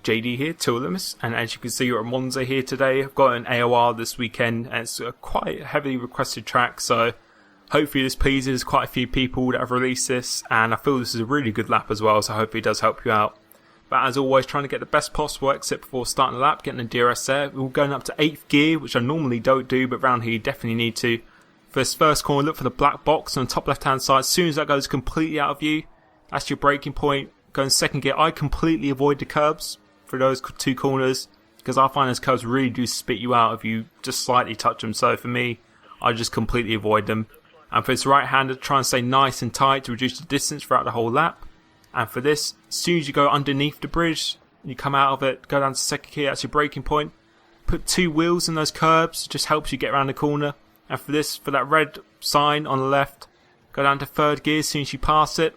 JD here, LIMITLESS, and as you can see we're at Monza here today. I've got an AOR this weekend and it's a quite heavily requested track, so hopefully this pleases quite a few people that have released this, and I feel this is a really good lap as well, so hopefully it does help you out. But as always, trying to get the best possible exit before starting the lap, getting the DRS there. We're going up to 8th gear, which I normally don't do, but around here you definitely need to. For this first corner, look for the black box on the top left hand side. As soon as that goes completely out of view, that's your braking point. Going second gear, I completely avoid the curbs for those two corners, because I find those curbs really do spit you out if you just slightly touch them. So for me, I just completely avoid them. And for this right hander, try and stay nice and tight to reduce the distance throughout the whole lap. And for this, as soon as you go underneath the bridge, you come out of it, go down to second gear, that's your braking point. Put two wheels in those curbs, it just helps you get around the corner. And for this, for that red sign on the left, go down to third gear as soon as you pass it.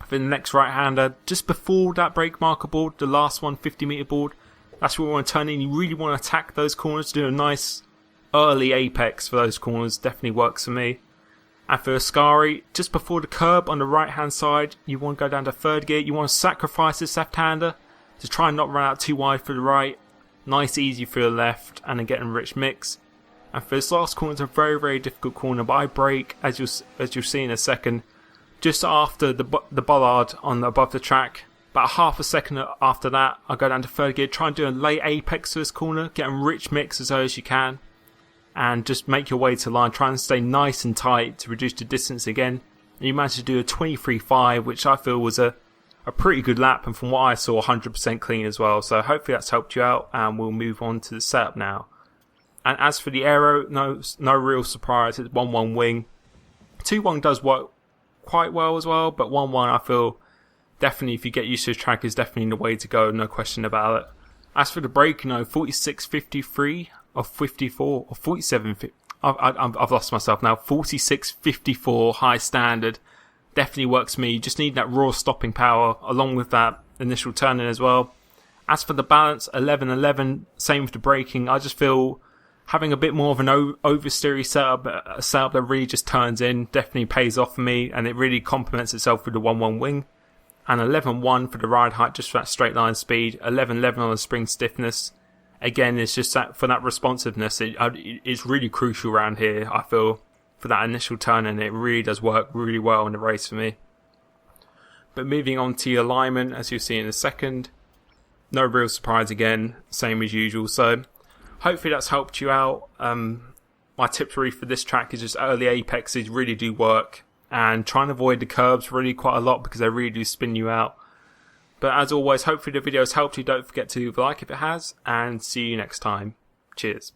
For the next right hander, just before that brake marker board, the last one, 50-meter board, that's where we want to turn in. You really want to attack those corners, do a nice early apex for those corners, definitely works for me. And for Ascari, just before the curb on the right hand side, you want to go down to third gear. You want to sacrifice this left hander to try and not run out too wide for the right. Nice easy for the left, and then getting rich mix. And for this last corner, it's a very, very difficult corner, but I brake, as you'll see in a second, just after the bollard on above the track. About half a second after that, I go down to third gear, try and do a late apex for this corner, get a rich mix as low as you can, and just make your way to the line. Try and stay nice and tight to reduce the distance again. And you managed to do a 23.5, which I feel was a pretty good lap, and from what I saw, 100% clean as well. So hopefully that's helped you out, and we'll move on to the setup now. And as for the aero, no real surprise. It's 1-1 wing. 2-1 does work quite well as well, but 1-1 I feel definitely, if you get used to the track, is definitely the way to go, no question about it. As for the braking, 46.53 or 54 or 47. I've lost myself now. 46.54 high standard definitely works for me. You just need that raw stopping power along with that initial turning as well. As for the balance, 11-11, same with the braking. I just feel having a bit more of an oversteery setup, a setup that really just turns in, definitely pays off for me, and it really complements itself with the 1-1 wing. And 11-1 for the ride height, just for that straight line speed. 11-11 on the spring stiffness. Again, it's just that for that responsiveness, it's really crucial around here, I feel, for that initial turn, and it really does work really well in the race for me. But moving on to your alignment, as you'll see in a second, no real surprise again, same as usual. So hopefully that's helped you out. My tips really for this track is just early apexes really do work, and try and avoid the curbs really quite a lot because they really do spin you out. But as always, hopefully the video has helped you. Don't forget to like if it has, and see you next time. Cheers.